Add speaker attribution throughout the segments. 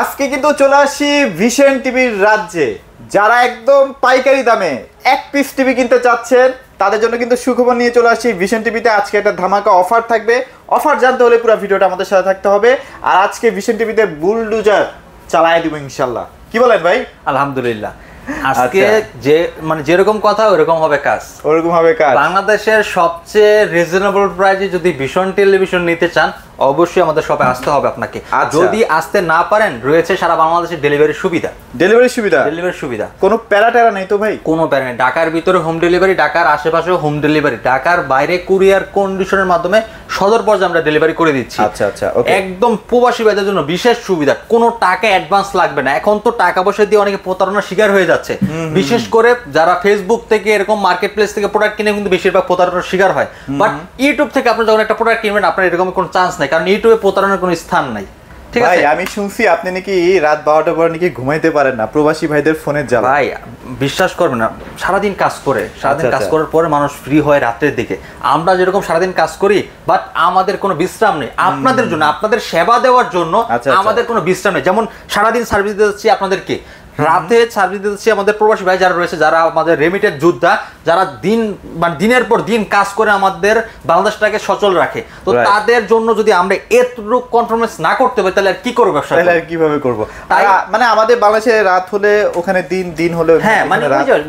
Speaker 1: আজকে কিন্তু চলে আসি ভিশন টিভির রাজ্যে। যারা একদম পাইকারি দামে এক পিস টিভি কিনতে চাচ্ছেন তাদের জন্য কিন্তু সুখবর নিয়ে চলে আসি ভিশন টিভিতে। আজকে একটা ধামাকা অফার থাকবে। অফার জানতে হলে পুরো ভিডিওটা আমাদের সাথে থাকতে হবে। আর আজকে ভিশন টিভিতে বুলডোজার চালায় দিব ইনশাল্লাহ। কি বলেন ভাই?
Speaker 2: আলহামদুলিল্লাহ। আজকে যে মানে যেরকম কথা ওরকম হবে কাজ,
Speaker 1: ওরকম হবে কাজ।
Speaker 2: বাংলাদেশের সবচেয়ে রিজনেবল প্রাইসে যদি ভিশন টেলিভিশন নিতে চান অবশ্যই আমাদের শপে আসতে হবে আপনাকে। যদি আসতে না পারেন রয়েছে সারা বাংলাদেশের ডেলিভারি সুবিধা। ডেলিভারি সুবিধা কোনো
Speaker 1: প্যারা ট্যারা নেই তো ভাই?
Speaker 2: কোনো প্যারা নেই। ঢাকার ভিতরে হোম ডেলিভারি, ঢাকার আশেপাশেও হোম ডেলিভারি, ঢাকার বাইরে কুরিয়ার কন্ডিশনের মাধ্যমে সদর পর্যায়ে আমরা ডেলিভারি করে দিচ্ছি।
Speaker 1: আচ্ছা আচ্ছা,
Speaker 2: একদম প্রবাসী ভাইদের জন্য বিশেষ সুবিধা, কোনো টাকা অ্যাডভান্স লাগবে না। এখন তো টাকা পয়সা দিয়ে অনেকে প্রতারণার শিকার হয়ে যাচ্ছে, বিশেষ করে যারা ফেসবুক থেকে এরকম মার্কেট প্লেস থেকে প্রোডাক্ট কিনে কিন্তু বেশিরভাগ প্রতারণার শিকার হয়। বাট ইউটিউব থেকে আপনি যখন একটা প্রোডাক্ট কিনবেন আপনার এরকম কোনো চান্স নাই, কারণ ইউটিউবে প্রতারণার কোনো স্থান নাই। ঠিক আছে?
Speaker 1: আমি শুনছি আপনি নাকি রাত 12টার পর নাকি ঘুমাইতে পারেন না, প্রবাসী ভাইদের ফোনের জ্বালা।
Speaker 2: ভাই বিশ্বাস করবেন না, সারাদিন কাজ করে, সারাদিন কাজ করার পরে মানুষ ফ্রি হয় রাত্রের দিকে। আমরা যেরকম সারাদিন কাজ করি বাট আমাদের কোনো বিশ্রাম নেই। আপনাদের জন্য, আপনাদের সেবা দেওয়ার জন্য আমাদের কোনো বিশ্রাম নেই। যেমন সারাদিন সার্ভিস দিচ্ছি আপনাদেরকে, রাতে সার্ভিস দিচ্ছি আমাদের প্রবাসী ভাই যারা রয়েছে, যারা আমাদের রেমিটেড যোদ্ধা, যারা দিনের পর দিন কাজ করে আমাদের বাংলাদেশটাকে সচল রাখে। তো তাদের জন্য যদি আমরা এতটুকু কনফার্মেন্স না করতে পারি তাহলে আর কি করবো ব্যবসা?
Speaker 1: তাহলে আর কিভাবে করবো? মানে আমাদের বাংলাদেশে রাত হলে ওখানে দিন হলে,
Speaker 2: হ্যাঁ মানে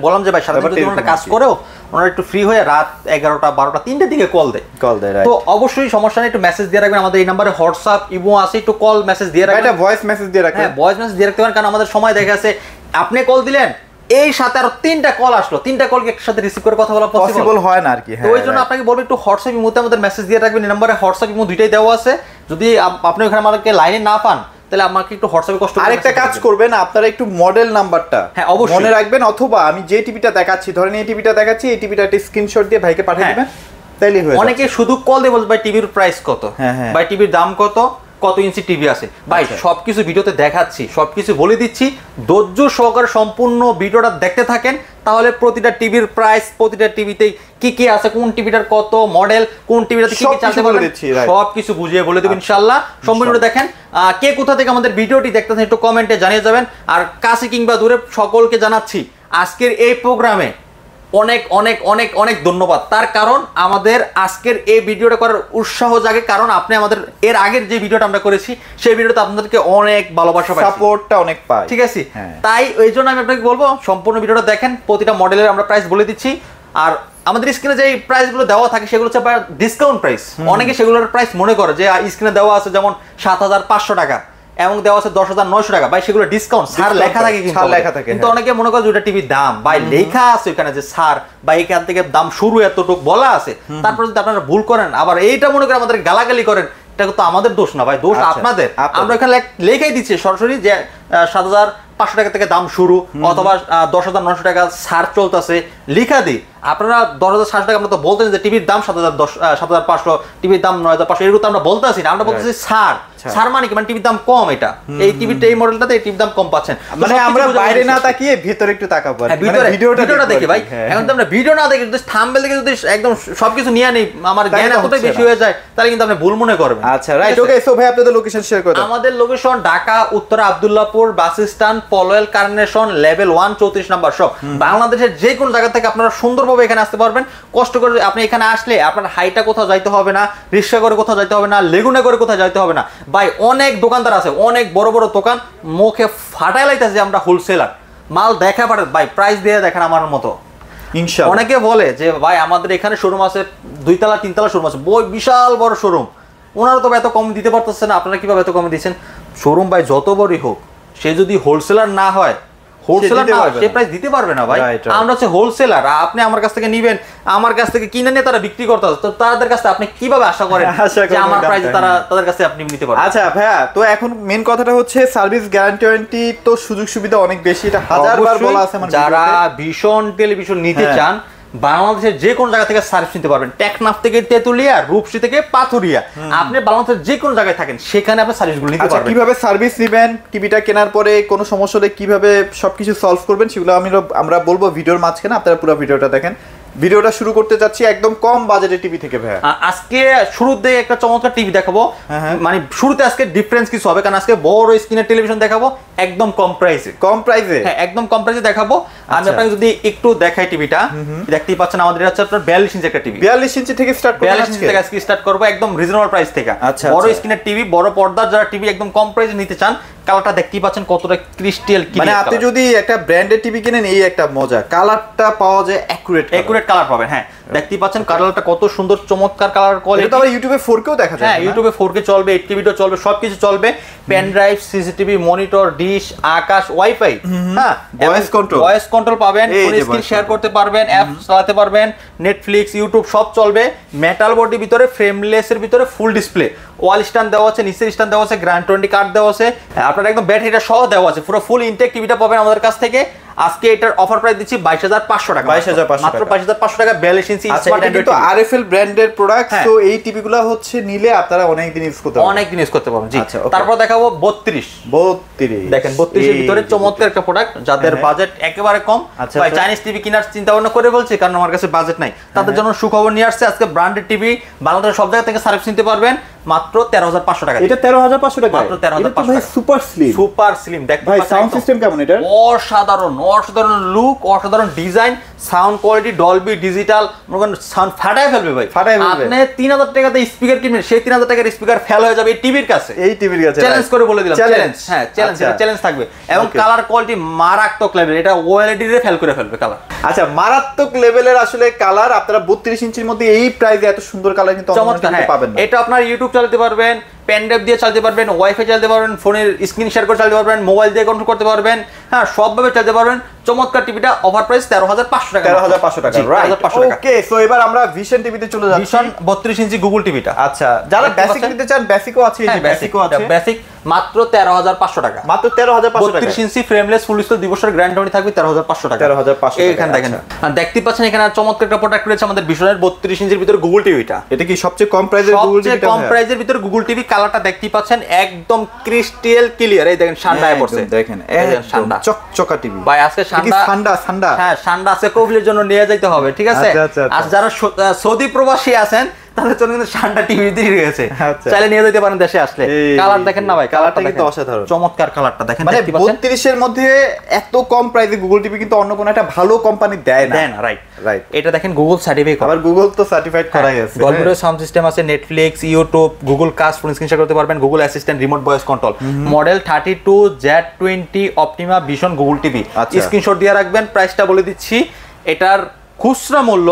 Speaker 2: বললাম যে ভাই সারাদিন যদি ওনারা কাজ করেও ওনারা একটু ফ্রি হয়ে রাত 11টা 12টা 3টার দিকে কল দেয়। তো অবশ্যই সমস্যা নেই, একটু মেসেজ দিয়ে রাখবেন। আমাদের এই নাম্বারে হোয়াটসঅ্যাপ ইমো আছে, একটু কল মেসেজ দিয়ে রাখবেন।
Speaker 1: এটা ভয়েস মেসেজ দিয়ে রাখবেন।
Speaker 2: হ্যাঁ ভয়েস মেসেজ দিয়ে রাখতে পারেন, কারণ আমাদের সময় দেখা আছে আপনি কল দিলেন এই সাথে আরো 3টা কল আসলো, 3টা কল একসাথে রিসিভ করে কথা বলা পসিবল হয় না আর কি। তো ওই জন্য আপনাকে বলবো একটু হোয়াটসঅ্যাপ ইমোতে আমাদের মেসেজ দিয়ে রাখবেন। এই নম্বরে হোয়াটসঅ্যাপ ইমো দুইটাই দেওয়া আছে। যদি আপনি ওখানে আমাদেরকে লাইনে না পান তাহলে আমাকে একটু হোয়াটসঅ্যাপে কষ্ট করে
Speaker 1: আরেকটা কাজ করবেন, আপনারা একটু মডেল নাম্বারটা হ্যাঁ অবশ্যই মনে রাখবেন, অথবা আমি যে টিভিটা দেখাচ্ছি, ধরেন এই টিভিটা দেখাচ্ছি, এই টিভিটা একটা স্ক্রিনশট দিয়ে ভাইকে পাঠিয়ে দিবেন, তাইলেই হয়ে যাবে।
Speaker 2: অনেকে শুধু কল দিয়ে বলবে ভাই টিভির প্রাইস কত, ভাই টিভির দাম কত, কত ইঞ্চি টিভি আছে। ভাই সবকিছু ভিডিওতে দেখাচ্ছি, সবকিছু বলে দিচ্ছি, ধৈর্য সহকারে সম্পূর্ণ ভিডিওটা দেখতে থাকেন, তাহলে প্রতিটা টিভির প্রাইস, প্রতিটা টিভিতে কি কি আছে, কোন টিভিটার কত মডেল, কোন টিভিটাতে কি কি চালাতে পারবেন সবকিছু বুঝিয়ে বলে দেব ইনশাআল্লাহ। সম্পূর্ণ দেখেন। কে কোথা থেকে আমাদের ভিডিওটি দেখতেছেন একটু কমেন্টে জানিয়ে যাবেন। আর কাছে কিংবা দূরে সকলকে জানাচ্ছি আজকের এই প্রোগ্রামে অনেক অনেক অনেক অনেক ধন্যবাদ। তার কারণ আমাদের আজকের এই ভিডিওটা করার উৎসাহ জাগে, কারণ আপনি আমাদের এর আগের যে ভিডিওটা আমরা করেছি সেই ভিডিওতে আপনাদেরকে অনেক ভালোবাসা পাই, সাপোর্টটা অনেক পাই। ঠিক আছে? তাই ওই জন্য আমি আপনাকে বলবো সম্পূর্ণ ভিডিওটা দেখেন। প্রতিটা মডেলের আমরা প্রাইস বলে দিচ্ছি। আর আমাদের স্ক্রিনে যে প্রাইসগুলো দেওয়া থাকে সেগুলো হচ্ছে ডিসকাউন্ট প্রাইস। অনেকে সেগুলোর প্রাইস মনে করে যে স্ক্রিনে দেওয়া আছে যেমন 7,500 টাকা এবং দেওয়া আছে 10,900 টাকা, ভাই সেগুলো ডিসকাউন্ট, ছাড় লেখা থাকে কিন্তু অনেকে মনে করে যে ওটা টিভির দাম। ভাই লেখা আছে ওখানে যে ছাড় বা এখান থেকে দাম শুরু এতটুকু বলা আছে, তারপরে যদি আপনারা ভুল করেন আবার এইটা মনে করে আমাদের গালাগালি করেন, এটা তো আমাদের দোষ না ভাই, দোষ আপনাদের। আমরা এখানে লেখাই দিচ্ছি সরাসরি যে 7,500 টাকা থেকে দাম শুরু অথবা 10,900 টাকা ছাড় চলতেছে, লিখা দিই। আপনারা 10,700 টাকা আমরা তো বলতেন যে টিভির দাম 7,500, টিভির দাম 9,500, এরকম তো আমরা বলতেছি না, আমরা বলতেছি ছাড়। ছাড় মানে কি? মানে টিভির দাম কম, এটা এই টিভিটা এই মডেলটাতে এই টিভির দাম কম পাচ্ছেন।
Speaker 1: মানে আমরা বাইরে না তাকিয়ে ভিতরে একটু তাকাবো,
Speaker 2: ভিডিওটা দেখে ভাই। এখন তো আমরা ভিডিও না দেখে যদি থাম্বনেল দেখে যদি একদম সবকিছু নিয়ে নেই, আমার জ্ঞান এতটাই বেশি হয়ে যায়, তাহলে কিন্তু আপনি ভুল মনে করবেন।
Speaker 1: আচ্ছা রাইট, ওকে। সো ভাই আপনাদের লোকেশন শেয়ার করে দাও।
Speaker 2: আমাদের location Dhaka Uttara Abdullahpur bus stand, Polwel carnation, level 1 34 number shop. বাংলাদেশের যে কোনো জায়গা থেকে আপনারা সুন্দরভাবে এখানে আসতে পারবেন। কষ্ট করে আপনি এখানে আসলে আপনার হাইটা কোথাও যাইতে হবে না, রিক্সা করে কোথাও যাইতে হবে না, লেগুনা করে কোথাও যাইতে হবে না। ভাই অনেক দোকানদার আছে, অনেক বড় বড় দোকান, মুখে ফাটাই লাইতেছে যে আমরা হোলসেলার, মাল দেখা পারে ভাই প্রাইস দিয়ে দেখেন আমার মতো ইনশাআল্লাহ। অনেকে বলে যে ভাই আমাদের এখানে শোরুম আছে 2 তলা 3 তলা শোরুম আছে, বিশাল বড় শোরুম, ওনারা তো এত কম দিতে পারতেছে না, আপনারা কিভাবে এত কম দিচ্ছেন? শোরুম ভাই যত বড়ই হোক, সে যদি হোলসেলার না হয়, হোলসেলার না সে প্রাইস দিতে পারবে না ভাই। আমরা হচ্ছে হোলসেলার, আপনি আমার কাছ থেকে নিবেন, আমার কাছ থেকে কিনে নিয়ে তারা বিক্রি করতে হবে, তো তাদের কাছে আপনি কিভাবে আশা করেন যে আমার প্রাইস তাদের কাছে আপনি নিতে পারবেন?
Speaker 1: আচ্ছা ভাইয়া, তো এখন মেন কথাটা হচ্ছে সার্ভিস গ্যারান্টি ওয়ারেন্টি তো সুযোগ সুবিধা অনেক বেশি, এটা হাজারবার বলা আছে।
Speaker 2: যারা ভিশন টেলিভিশন নিতে চান বাংলাদেশের যে কোনো জায়গা থেকে সার্ভিস নিতে পারবেন, টেকনাফ থেকে তেতুলিয়া, রূপসী থেকে পাথুরিয়া, আপনি বাংলাদেশের যে কোনো জায়গায় থাকেন সেখানে আপনি সার্ভিসগুলো নিতে পারবেন।
Speaker 1: কিভাবে সার্ভিস নেবেন, টিভিটা কেনার পরে কোনো সমস্যা হলে কিভাবে সবকিছু সলভ করবেন সেগুলো আমরা বলবো ভিডিওর মাঝখানে, আপনারা পুরো ভিডিওটা দেখেন। ভিডিওটা শুরু করতে যাচ্ছি একদম কম বাজেটের টিভি থেকে ভাই।
Speaker 2: আজকে শুরুতে একটা চমৎকার টিভি দেখাবো, মানে শুরুতে আজকে ডিফারেন্স কিছু হবে, কারণ আজকে বড় স্ক্রিনের টেলিভিশন দেখাবো একদম কম প্রাইসে।
Speaker 1: কম প্রাইসে?
Speaker 2: হ্যাঁ, একদম কম প্রাইসে দেখাবো। আমি আপনাকে যদি একটু দেখাই টিভিটা, দেখতেই পাচ্ছেন আমাদের হচ্ছে আপনার 42 ইঞ্চি একটা টিভি।
Speaker 1: 42 ইঞ্চি থেকে স্টার্ট করব,
Speaker 2: 42 ইঞ্চি থেকে আজকে স্টার্ট করব একদম রিজনেবল প্রাইস থেকে। বড় স্ক্রিনের টিভি, বড় পর্দার যারা টিভি একদম কম প্রাইসে নিতে চান, কালারটা দেখতেই পাচ্ছেন কতটা ক্রিস্টাল ক্লিয়ার।
Speaker 1: মানে আপনি যদি একটা ব্র্যান্ডের টিভি কিনেন এই একটা মজা, কালারটা পাওয়া যায় একুরেট
Speaker 2: কালার পাবেন। হ্যাঁ, দেখতেই পাচ্ছেন কালারটা কত সুন্দর চমৎকার কালার কোয়ালিটি।
Speaker 1: এটা তো ইউটিউবে 4K ও দেখা যায়।
Speaker 2: হ্যাঁ, ইউটিউবে 4K চলবে, 8K ভিডিও চলবে, সবকিছু চলবে। Pen drive, CCTV, monitor, dish, Akash, wifi, হ্যাঁ, ভয়েস কন্ট্রোল পাবেন, ফোন স্ক্রিন শেয়ার করতে পারবেন, অ্যাপ চালাতে পারবেন, নেটফ্লিক্স, ইউটিউব সব চলবে। মেটাল বডির ভিতরে, ফ্রেমলেসের ভিতরে ফুল ডিসপ্লে, ওয়াল স্ট্যান্ড দেওয়া আছে, নিচের স্ট্যান্ড দেওয়া আছে, গ্র্যান্ড 20 কার্ড দেওয়া আছে, আপনার একদম ব্যাটারিটা সহ দেওয়া আছে, পুরো ফুল ইনটেক টিভিটা পাবেন আমাদের কাছ থেকে। আজকে এটার অফার প্রাইস দিচ্ছি 22,500 টাকা।
Speaker 1: 22,500
Speaker 2: মাত্র 22,500 টাকা 42 ইঞ্চি
Speaker 1: স্মার্ট অ্যান্ড্রয়েড টিভি। আরএফএল ব্র্যান্ডের প্রোডাক্ট, তো এই টিভিগুলো হচ্ছে নিলে আপনারা অনেক দিন ইউজ করতে পারবেন,
Speaker 2: অনেক দিন ইউজ করতে পারবেন। জি, তারপর দেখাবো 32 দেখেন 32 এর ভিতরে চমৎকার একটা প্রোডাক্ট, যাদের বাজেট একেবারে কম, ভাই চাইনিজ টিভি কেনার চিন্তা ভাবনা করে বলছি, কারণ আমার কাছে বাজেট নাই, তাদের জন্য সুখবর নিয়ে আসছে। আজকে ব্র্যান্ডেড টিভি বাংলাদেশের সব জায়গা থেকে সার্ভিস নিতে পারবেন মাত্র 13,500 টাকা।
Speaker 1: এটা 13,500 টাকা,
Speaker 2: মাত্র 13,500 টাকা।
Speaker 1: সুপার স্লিম
Speaker 2: দেখতে
Speaker 1: ভাই। সাউন্ড সিস্টেম কেমন এটা?
Speaker 2: অসাধারণ লুক, অসাধারণ design, sound quality Dolby digital, sound ফাটায় ফেলবে ভাই। আপনি 3,000 টাকাতে স্পিকার কিনবেন, সেই 3,000 টাকার স্পিকার ফেল হয়ে যাবে এই টিভির কাছে। চ্যালেঞ্জ করে বলে দিলাম, চ্যালেঞ্জ। হ্যাঁ, চ্যালেঞ্জ থাকবে। এবং কালার কোয়ালিটি মারাত্মক লেভেল, এটা ওএলইডি রে ফেল করে ফেলবে কালার।
Speaker 1: আচ্ছা, মারাত্মক লেভেলের আসলে কালার। আপনারা 32 ইঞ্চির মধ্যে এই প্রাইসে এত সুন্দর কালার কিন্তু
Speaker 2: চমৎকার পাবেন না। এটা আপনার ইউটিউব চালাতে পারবেন, পেন ড্রাইভ দিয়ে চালাতে পারবেন, ওয়াইফাই চালাতে পারবেন, ফোনের স্ক্রিন শেয়ার করে চালাতে পারবেন, মোবাইল দিয়ে কন্ট্রোল করতে পারবেন, হ্যাঁ, সবভাবে চালাতে পারবেন। চমৎকার টিভিটা অফার প্রাইস 13,500 টাকা।
Speaker 1: 13,500 টাকা, রাইট। ওকে, সো এবার আমরা ভিশন টিভিতে চলে যাচ্ছি।
Speaker 2: ভিশন 32 ইঞ্চি গুগল টিভিটা।
Speaker 1: আচ্ছা, যারা বেসিক নিতে চান, বেসিকও আছে, এই যে বেসিকও আছে।
Speaker 2: বেসিক মাত্র 13,500 টাকা।
Speaker 1: মাত্র 13,500 টাকা।
Speaker 2: 32 ইঞ্চি ফ্রেমলেস ফুল ডিসপ্লে 2 বছরের গ্যারান্টি থাকবে 13,500 টাকা।
Speaker 1: 13,500
Speaker 2: এইখানে দেখেন, দেখতে পাচ্ছেন এখানে চমৎকার একটা প্রোডাক্ট রয়েছে আমাদের ভিশনের 32 ইঞ্চির ভিতরে গুগল টিভিটা।
Speaker 1: এটা কি সবচেয়ে কম প্রাইসের গুগল টিভি?
Speaker 2: সবচেয়ে কম প্রাইসের ভিতরে গুগল টিভি। কালারটা দেখতেই পাচ্ছেন একদম ক্রিস্টাল ক্লিয়ার। এই দেখেন ঠান্ডায় পড়ছে,
Speaker 1: দেখেন ঠান্ডা চকচকা টিভি
Speaker 2: ভাই। আজকে ঠান্ডা, হ্যাঁ, ঠান্ডা আছে, কোভিলের জন্য নিয়ে যাইতে হবে, ঠিক আছে। আর যারা সৌদি প্রবাসী আছেন তাদের জন্য কিন্তু ঠান্ডা টিভি দিয়ে রয়েছে, চাইলে নিয়ে যেতে পারেন দেশে আসলে। কালার দেখেন না ভাই, কালারটা কিন্তু অসাধারণ, চমৎকার কালারটা দেখেন।
Speaker 1: মানে 32 এর মধ্যে এত কম প্রাইসে গুগল টিভি কিন্তু অন্য কোনো একটা ভালো কোম্পানি দেয় না।
Speaker 2: রাইট। এটা দেখেন গুগল সার্টিফাইড,
Speaker 1: আবার গুগল তো সার্টিফাইড করাই আছে।
Speaker 2: ডলবি সাউন্ড সিস্টেম আছে, Netflix, YouTube, Google cast, phone screen share করতে পারবেন, Google assistant, remote voice control. Model 32Z20 Optima vision Google TV. Screenshot দিয়ে রাখবেন। প্রাইসটা বলে দিচ্ছি, এটার খুচরা মূল্য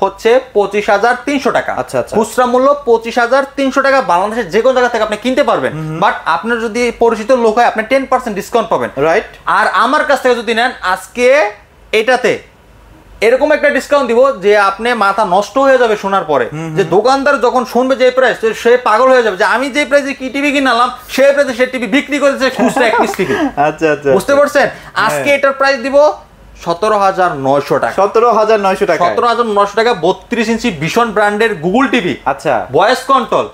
Speaker 2: হচ্ছে 25,300 টাকা। খুচরা মূল্য 25,300 টাকা। বাংলাদেশের যে কোনো জায়গা থেকে আপনি কিনতে পারবেন, বাট আপনার যদি পরিচিত লোক হয় আপনি 10% ডিসকাউন্ট পাবেন, রাইট। আর আমার কাছ থেকে যদি নেন আজকে এটাতে এরকম একটা ডিসকাউন্ট দিব যে আপনি মাথা নষ্ট হয়ে যাবে শোনার পরে, যে দোকানদার যখন শুনবে যে প্রাইস, সে পাগল হয়ে যাবে যে আমি যে প্রাইসে কি টিভি কিনলাম সেই প্রাইসে সে টিভি বিক্রি করেছে খুচরা এক পিস টিভি।
Speaker 1: আচ্ছা,
Speaker 2: বুঝতে পারছেন? আজকে এটার প্রাইস দিব 17,900 টাকা।
Speaker 1: 17,900 টাকা।
Speaker 2: 17,900 টাকা 32 ইঞ্চি ভিশন ব্র্যান্ডের গুগল টিভি।
Speaker 1: আচ্ছা,
Speaker 2: voice control,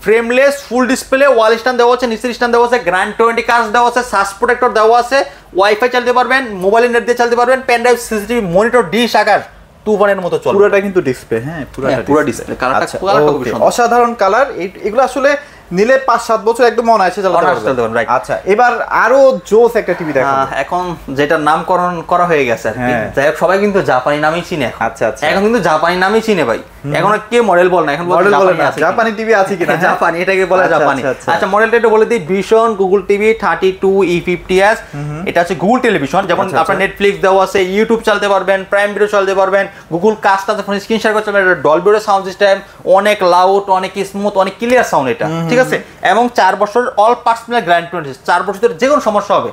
Speaker 2: frameless full display, wall stand দেওয়া আছে, নিচের স্ট্যান্ড দেওয়া আছে, গ্র্যান্ড 20 কাস্ট দেওয়া আছে, সাস প্রোটেক্টর দেওয়া আছে, ওয়াইফাই চালাতে পারবেন, মোবাইল নেট দিয়ে চালাতে পারবেন, pen drive, CCTV, monitor, dish, Akash, তুফানের মতো চলে।
Speaker 1: পুরোটা কিন্তু ডিসপ্লে, হ্যাঁ,
Speaker 2: পুরো ডিসপ্লে। কালারটা খুবই সুন্দর,
Speaker 1: অসাধারণ কালার। এগুলো আসলে নিলে 5-7 বছর একদম অনায়াসে চালাতে পারবেন। আচ্ছা, এবার আরো জোস একটা টিভি দেখো।
Speaker 2: এখন যেটা নামকরণ করা হয়ে গেছে আর কি, যাই হোক সবাই কিন্তু জাপানি নামই চিনে।
Speaker 1: আচ্ছা,
Speaker 2: এখন কিন্তু জাপানি নামই চিনে ভাই। এখন কে মডেল বল না, এখন
Speaker 1: মডেল বলে না, জাপানি টিভি আছে কিনা।
Speaker 2: জাপানি, এটাকে বলে জাপানি। আচ্ছা, মডেলটা একটু বলে দিই। Vision Google TV 32E50s। এটা হচ্ছে গুগল টেলিভিশন। যেমন আপনার নেটফ্লিক্স দেওয়া আছে, ইউটিউব চালাতে পারবেন, প্রাইম ভিডিও চালাতে পারবেন, গুগল কাস্ট আছে, ফোন স্ক্রিন শেয়ার করতে পারবেন, ডলবি সাউন্ড সিস্টেম, অনেক লাউড, অনেক স্মুথ, অনেক ক্লিয়ার সাউন্ড এটা, ঠিক আছে। এবং 4 বছর অল পার্টস মিলে গ্যারান্টি। 4 বছরের যে কোনো সমস্যা হবে,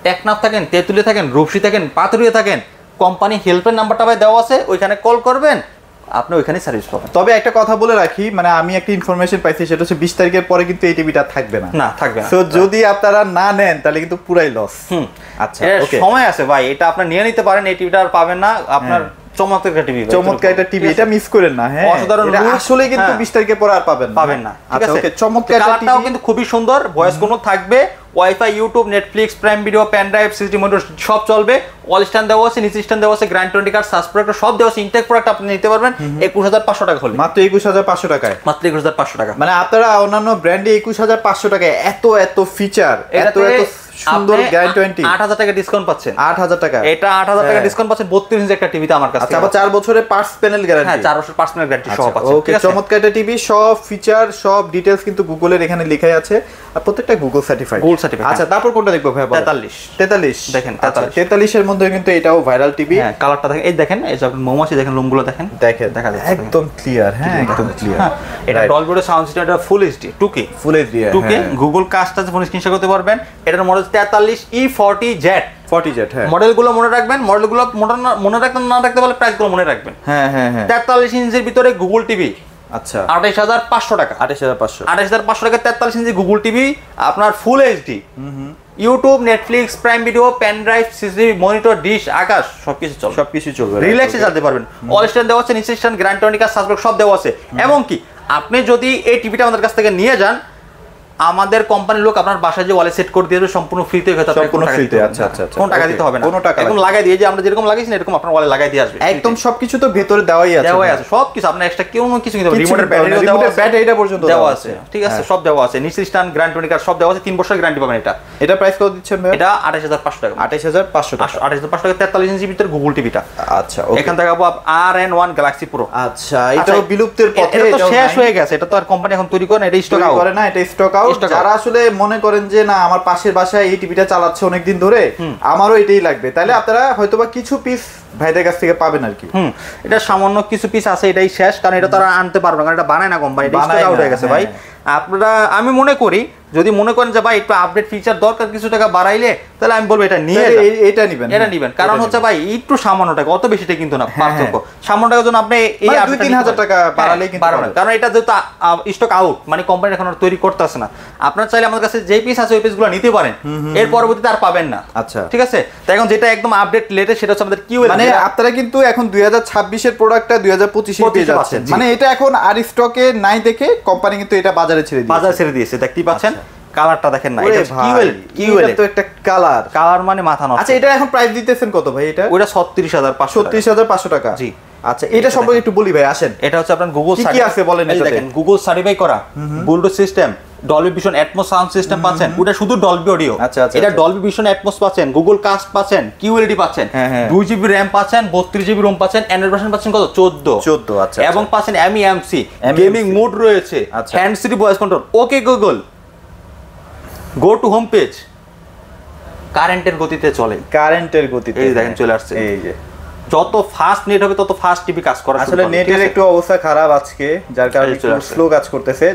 Speaker 2: টেকনাফ থাকেন, তেঁতুলিয়া থাকেন, রূপসী থাকেন, পাথুরিয়া থাকেন, কোম্পানি হেল্পলাইন নাম্বারটা ভাই দেওয়া আছে, ওইখানে কল করবেন, আপনি ওইখানে সার্ভিস পাবেন।
Speaker 1: তবে একটা কথা বলে রাখি, মানে আমি একটা ইনফরমেশন পাইছি, সেটা হচ্ছে 20 তারিখের পরে কিন্তু এই টিভিটা থাকবে না।
Speaker 2: থাকবে না।
Speaker 1: সো যদি আপনারা না নেন তাহলে কিন্তু পুরাই লস। আচ্ছা,
Speaker 2: সময় আছে ভাই, এটা আপনার নিয়ে নিতে পারেন, এই টিভিটা আর পাবেন না। আপনার চমৎকার একটা টিভি,
Speaker 1: চমৎকার একটা টিভি, এটা মিস করেন না। হ্যাঁ,
Speaker 2: অসাধারণ
Speaker 1: এটা আসলে কিন্তু 20 তারিখে পরে আর পাবেন
Speaker 2: না।
Speaker 1: আচ্ছা ওকে, চমৎকার একটা
Speaker 2: কালারটাও
Speaker 1: টিভি,
Speaker 2: কিন্তু খুবই সুন্দর, ভয়েস কোনো থাকবে, WiFi, YouTube, Netflix, prime video, pen drive, CCD monitor সব চলবে, অল স্ট্যান্ড দেওয়া আছে, নিচে স্ট্যান্ড দেওয়া আছে, গ্র্যান্ড 20 কার্ড, সাস প্রোডাক্ট সব দেওয়া আছে, ইনটেক প্রোডাক্ট আপনি নিতে পারবেন 21500 টাকা হলে,
Speaker 1: মাত্র 21500 টাকায়,
Speaker 2: মাত্র 21500 টাকা।
Speaker 1: মানে আপনারা অন্যান্য ব্র্যান্ডে 21500 টাকায় এত ফিচার, এত সুন্দর গ্র্যান্ড 20,
Speaker 2: 8000 টাকা ডিসকাউন্ট পাচ্ছেন,
Speaker 1: 8000 টাকা,
Speaker 2: এটা 8000 টাকা ডিসকাউন্ট পাচ্ছেন 32 ইঞ্চি একটা টিভিতে আমার কাছে।
Speaker 1: আচ্ছা, আবার 4 বছরের পার্টস প্যানেল গ্যারান্টি,
Speaker 2: হ্যাঁ 4 বছর পার্টস প্যানেল গ্যারান্টি সহ পাচ্ছেন।
Speaker 1: ওকে, চমৎকার একটা টিভি, সব ফিচার সব ডিটেইলস কিন্তু গুগলের এখানে লেখাই আছে, আর প্রত্যেকটা গুগল সার্টিফাইড। আচ্ছা, তারপর কোনটা দেখবো ভাই?
Speaker 2: 43
Speaker 1: দেখেন, 43 এর মধ্যে কিন্তু এটাও ভাইরাল টিভি।
Speaker 2: হ্যাঁ, কালারটা দেখেন, এই দেখেন, এই যে মৌমাছি দেখেন, লোমগুলো দেখেন,
Speaker 1: দেখা যাচ্ছে একদম ক্লিয়ার। হ্যাঁ, একদম ক্লিয়ার।
Speaker 2: এটা ডলবি সাউন্ড সিস্টেম, এটা full HD 2K,
Speaker 1: full HD
Speaker 2: 2K Google কাস্টটা ফোন স্ক্রিনশট করতে পারবেন। এটার মডেল 43E40Z।
Speaker 1: হ্যাঁ,
Speaker 2: মডেলগুলো মনে রাখবেন, মডেলগুলো মনে রাখতে না রাখতে পারলে প্রাইসগুলো মনে রাখবেন।
Speaker 1: হ্যাঁ
Speaker 2: 43 ইঞ্চির ভিতরে গুগল টিভি,
Speaker 1: আচ্ছা
Speaker 2: 28500 টাকা, 28500 টাকা 43 ইঞ্চি গুগল টিভি, আপনার full HD, YouTube, Netflix, prime video, pen drive, CCD monitor, dish, Akash সবকিছু চলবে, রিল্যাক্সে চালাতে পারবেন। অল স্ট্যান্ড দেওয়া আছে, নিচে স্ট্যান্ড, গ্র্যান্ড 20 কার্ড, সাবস্ক্রাইব সব দেওয়া আছে। এমনকি আপনি যদি এই টিভিটা আমাদের কাছ থেকে নিয়ে যান, আমাদের কোম্পানির লোক আপনার বাসায় যে ওয়ালে সেট করে দিয়ে দেবে সম্পূর্ণ ফ্রিতে, সম্পূর্ণ ফ্রিতে। আচ্ছা, কোনো টাকা দিতে হবে না, কোনো টাকা একদম লাগাই দিয়ে, যে আমরা যেরকম লাগাইছি এরকম আপনার ওয়ালে লাগাই দিয়ে আসবে, একদম
Speaker 1: সবকিছু তো ভেতরে দেওয়াই আছে
Speaker 2: সবকিছু, আপনার এক্সট্রা কোনো কিছু নিতে হবে, রিমোটের ব্যাটারিটা পর্যন্ত দেওয়া আছে, ঠিক আছে, সব দেওয়া আছে, নিচে স্ট্যান্ড, গ্র্যান্ড 20 কার্ড সব দেওয়া আছে, 3 বছরের গ্যারান্টি পাবেন। এটা
Speaker 1: প্রাইস কত দিচ্ছেন ভাই?
Speaker 2: এটা 28500 টাকা,
Speaker 1: 28500 টাকা,
Speaker 2: 43 ইঞ্চি ভিতরে গুগল টিভিটা।
Speaker 1: আচ্ছা,
Speaker 2: এখান থেকে RN1 গ্যালাক্সি প্রো।
Speaker 1: আচ্ছা, এটা বিলুপ্তির পথে,
Speaker 2: এটা তো শেষ হয়ে গেছে, এটা তো আর কোম্পানি এখন তৈরি করে না, এটা স্টক আউট
Speaker 1: করে না, এটা স্টক আউট। যারা আসলে মনে করেন যে না, আমার পাশের বাসায় এই টিভিটা চালাচ্ছে অনেকদিন ধরে, আমারও এটাই লাগবে, তাহলে আপনারা হয়তোবা কিছু পিস ভাইদের কাছ থেকে পাবেন আর কি।
Speaker 2: এটা সামান্য কিছু পিস আছে, এটাই শেষ, কারণ এটা তারা আনতে পারবে না, কারণ এটা বানায় না কোম্পানি, এটা স্টক আউট হয়ে গেছে ভাই। আপনারা, আমি মনে করি যদি মনে করেন যে ভাই একটু আপডেট ফিচার দরকার, কিছু টাকা বাড়াইলে, তাহলে আমি বলবো এটা নিয়ে
Speaker 1: এটা নেবেন,
Speaker 2: কারণ হচ্ছে ভাই একটু সামান্য টাকা, অত বেশিটা কিন্তু না, পার্থক্য সামান্য টাকার জন্য আপনি এই
Speaker 1: 2-3000 টাকা বাড়ালেই কিন্তু
Speaker 2: পারবেন, কারণ এটা যেহেতু স্টক আউট, মানে কোম্পানি এখন আর তৈরি করতেছে না। আপনারা চাইলে আমাদের কাছে যে পিস আছে ওই পিসগুলো নিতে পারেন, এর পরবর্তীতে আর পাবেন না।
Speaker 1: আচ্ছা,
Speaker 2: ঠিক আছে, তাই এখন যেটা একদম আপডেট লেটেস্ট সেটা হচ্ছে আমাদের কিউএল,
Speaker 1: মানে আপনারা কিন্তু এখন 2026 এর প্রোডাক্টটা 2025 এ পেয়ে যাচ্ছেন, মানে এটা এখন আর স্টকে নাই দেখে কোম্পানি কিন্তু এটা বাজারে ছেড়ে দিয়েছে, দেখতেই পাচ্ছেন। কালারটা দেখেন না, এটা কিউএল তো একটা কালার মানে মাথা নষ্ট। আচ্ছা, এটা এখন প্রাইস দিতেছেন কত ভাই? এটা ওটা 36500 টাকা। জি, আচ্ছা, এটা সম্পর্কে একটু বলি ভাই, আসেন। এটা হচ্ছে আপনার গুগল কি আছে বলেন, এটা দেখেন, গুগল সার্টিফাই করা Bluetooth system, Dolby vision atoms sound system পাচ্ছেন, ওটা শুধু ডলবি অডিও। এটা ডলবি ভিশন অ্যাটমস পাচ্ছেন, গুগল কাস্ট পাচ্ছেন, কিউএলডি পাচ্ছেন, 2GB র‍্যাম পাচ্ছেন, 32GB রোম পাচ্ছেন, অ্যান্ড্রয়েড ভার্সন পাচ্ছেন কত 14। আচ্ছা, এবং পাচ্ছেন MEMC গেমিং মোড রয়েছে, hand free voice control. Okay Google, go to home page, কারেন্টের গতিতে চলে, এই দেখেন চলে আসছে। এই যে যত ফাস্ট নেট হবে তত ফাস্ট টিভি কাজ করা, আসলে নেটের একটু অবস্থা খারাপ আজকে, যার কারণে একটু স্লো কাজ করতেছে।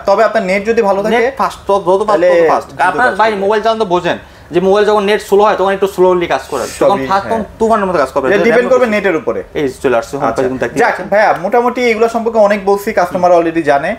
Speaker 1: তবে আপনার নেট যদি ভালো থাকে, নেট ফাস্ট, যত ফাস্ট আপনার ভাই মোবাইল চালাতে বোঝেন যে মোবাইল যখন নেট স্লো হয় তখন একটু স্লোলি কাজ করে, তখন ফাস্ট তুফানের মতো কাজ করবে, ডিপেন্ড করবে নেটের উপরে। এই চলে আসছে হোম পেজ কিন্তু যাক ভাইয়া, মোটামুটি এগুলো সম্পর্কে অনেক বলছি, কাস্টমার অলরেডি জানে।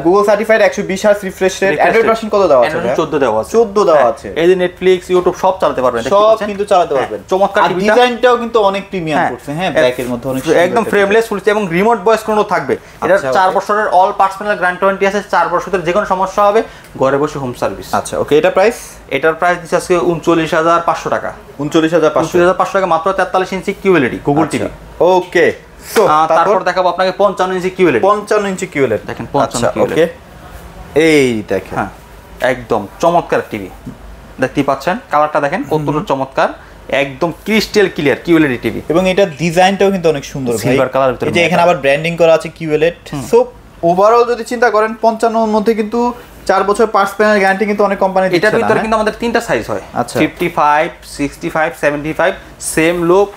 Speaker 1: Google certified 120 hertz refresh rate, Android version কত দেওয়া আছে? 14 দেওয়া আছে, 14 দেওয়া আছে। এই যে নেটফ্লিক্স, ইউটিউব সব চালাতে পারবেন, সব কিন্তু চালাতে পারবেন। চমৎকার ডিজাইনটাও কিন্তু অনেক প্রিমিয়াম করছে, হ্যাঁ, ব্যাকের মধ্যে অনেক একদম ফ্রেমলেস ফুল, এবং রিমোট ভয়েস কন্ট্রোল থাকবে। এটা 4 বছরের অল পার্টস প্যানেল গ্যারান্টি 20 আছে, 4 বছরের যে কোনো সমস্যা হবে ঘরে বসে হোম সার্ভিস। আচ্ছা, ওকে, এটার প্রাইস দিচ্ছে আজকে 39500 টাকা, 39500 টাকা মাত্র 43 ইঞ্চি কিউএলইডি গুগল টিভি। ওকে, সো তারপর দেখাবো আপনাকে 55 ইঞ্চি কিউএলইডি, 55 ইঞ্চি কিউএলইডি দেখেন, 55 কিউএলইডি। ওকে, এই দেখেন, একদম চমৎকার টিভি, দেখতেই পাচ্ছেন, কালারটা দেখেন কতটা চমৎকার, একদম ক্রিস্টাল ক্লিয়ার কিউএলইডি টিভি, এবং এটা ডিজাইনটাও কিন্তু অনেক সুন্দর, সিলভার কালারের ভিতরে, এই যে এখানে আবার ব্র্যান্ডিং করা আছে কিউএলইডি। সো ওভারঅল যদি চিন্তা করেন 55 এর মধ্যে কিন্তু 4 বছর পার্টস প্যানেল গ্যারান্টি কিন্তু অনেক কোম্পানি দিচ্ছে। এটার ভিতরে কিন্তু আমাদের তিনটা সাইজ হয়, 55, 65, 75, সেম লুক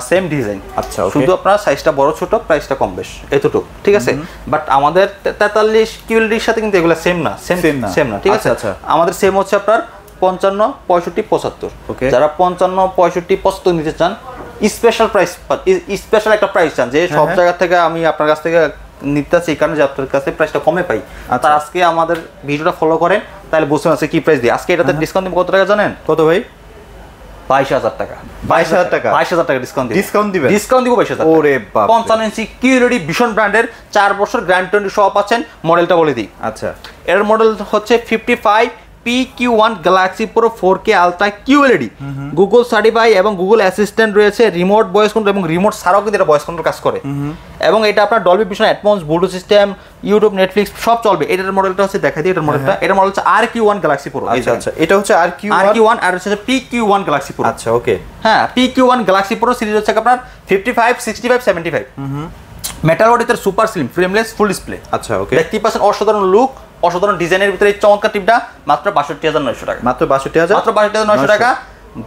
Speaker 1: সেম ডিজাইন। আচ্ছা, শুধু আপনার সাইজটা বড় ছোট, প্রাইসটা কম বেশ এতটুকু, ঠিক আছে। বাট আমাদের 43 কিউএলইডির সাথে কিন্তু এগুলা সেম না, সেম না, ঠিক আছে। আমাদের সেম হচ্ছে আপনার 55, 65, 75। যারা 55, 65, 75 নিতে চান, স্পেশাল প্রাইস, স্পেশাল একটা প্রাইস চান, যে সব জায়গা থেকে আমি আপনার কাছ থেকে নিতে চাই, কারণ যে আপনার কাছে প্রাইসটা কমে পাই। তার আজকে আমাদের ভিডিওটা ফলো করেন, তাহলে বুঝতে পারছেন কি প্রাইস দিই। আজকে এটাতে ডিসকাউন্ট দিব কত টাকা জানেন? কত ভাই?
Speaker 2: 22,000 টাকা।
Speaker 1: 22,000 টাকা
Speaker 2: 22,000 টাকা ডিসকাউন্ট
Speaker 1: দিবেন?
Speaker 2: ডিসকাউন্ট দিব 22,000।
Speaker 1: ওরে বাপ,
Speaker 2: 55 ইঞ্চি কিউএলইডি ভীষণ ব্র্যান্ডের 4 বছর গ্যারান্টি সহ পাচ্ছেন। মডেলটা বলে দিই,
Speaker 1: আচ্ছা
Speaker 2: এর মডেল হচ্ছে 55 PQ1 Galaxy Pro 4K Ultra QLED, Google certify এবং গুগল অ্যাসিস্ট্যান্ট রয়েছে, রিমোট ভয়েস কন্ট্রোল এবং রিমোট ছাড়াও কিন্তু এটা ভয়েস কন্ট্রোল কাজ করে। এবং এটা আপনার Dolby vision, atoms, Bluetooth system, YouTube, Netflix সব চলবে। এটার মডেলটা হচ্ছে দেখা দিই, এটার মডেলটা, এটার মডেল হচ্ছে RQ1 Galaxy Pro।
Speaker 1: আচ্ছা এটা হচ্ছে
Speaker 2: RQ1 আর হচ্ছে PQ1 Galaxy Pro।
Speaker 1: আচ্ছা ওকে,
Speaker 2: হ্যাঁ PQ1 Galaxy Pro সিরিজ হচ্ছে আপনার 55, 65, 75। মেটাল বডিতে super slim frameless full display.
Speaker 1: আচ্ছা ওকে,
Speaker 2: দেখতেই পাচ্ছেন অসাধারণ লুক, অসাধারণ ডিজাইনের ভিতরে এই চমৎকার টিপটা মাত্র 62,900 টাকা।
Speaker 1: মাত্র 62,000,
Speaker 2: মাত্র 62,900 টাকা,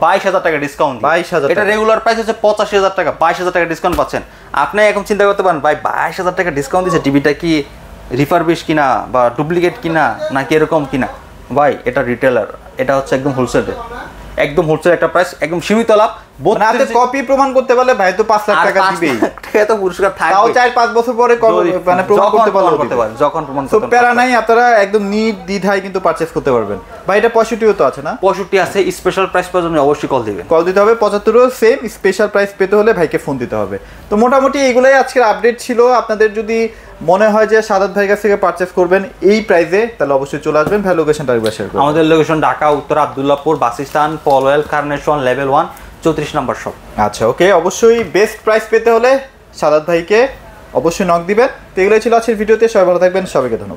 Speaker 2: 22,000 টাকা ডিসকাউন্ট।
Speaker 1: 22,000
Speaker 2: এটা রেগুলার প্রাইস হচ্ছে 85,000 টাকা, 22,000 টাকা ডিসকাউন্ট পাচ্ছেন। আপনি এখন চিন্তা করতে পারেন ভাই 22,000 টাকা ডিসকাউন্ট দিচ্ছে, টিভিটা কি রিফারবিশ কিনা বা ডুপ্লিকেট কিনা নাকি এরকম কিনা? ভাই এটা রিটেলার, এটা হচ্ছে একদম হোলসেল রেট, একদম হোলসেল একটা প্রাইস, একদম সীমিত লাভ।
Speaker 1: হাতে কপি প্রমাণ করতে পারলে ভাই তো 5 লাখ টাকা দিবেই,
Speaker 2: তো পুরস্কার থাকবে,
Speaker 1: তাও 4-5 বছর পরে মানে প্রমাণ করতে পারলে
Speaker 2: যখন প্রমাণ
Speaker 1: তো প্যারা নাই, আপনারা একদম নির্দ্বিধায় কিন্তু পারচেজ করতে পারবেন। ভাই এটা 65 তো আছে না?
Speaker 2: 65 আছে। স্পেশাল প্রাইস পাওয়ার জন্য অবশ্যই কল দিবেন,
Speaker 1: কল দিতে হবে। 75 সেম স্পেশাল প্রাইস পেতে হলে ভাইকে ফোন দিতে হবে। তো মোটামুটি এইগুলাই আজকের আপডেট ছিল। আপনাদের যদি মনে হয় যে সাদাত ভাইয়ের কাছ থেকে পারচেজ করবেন এই প্রাইসে, তাহলে অবশ্যই চলে আসবেন। ভাই লোকেশনটা একবার শেয়ার করুন।
Speaker 2: আমাদের লোকেশন ঢাকা উত্তর Abdullahpur bus stand, Polwel carnation level 1 34 নম্বর শপ।
Speaker 1: আচ্ছা ওকে, অবশ্যই বেস্ট প্রাইস পেতে হলে সাদাত ভাইকে অবশ্যই নক দিবেন। তো এগুলোই ছিল আজকের ভিডিওতে। সবাই ভালো থাকবেন, সবাইকে ধন্যবাদ।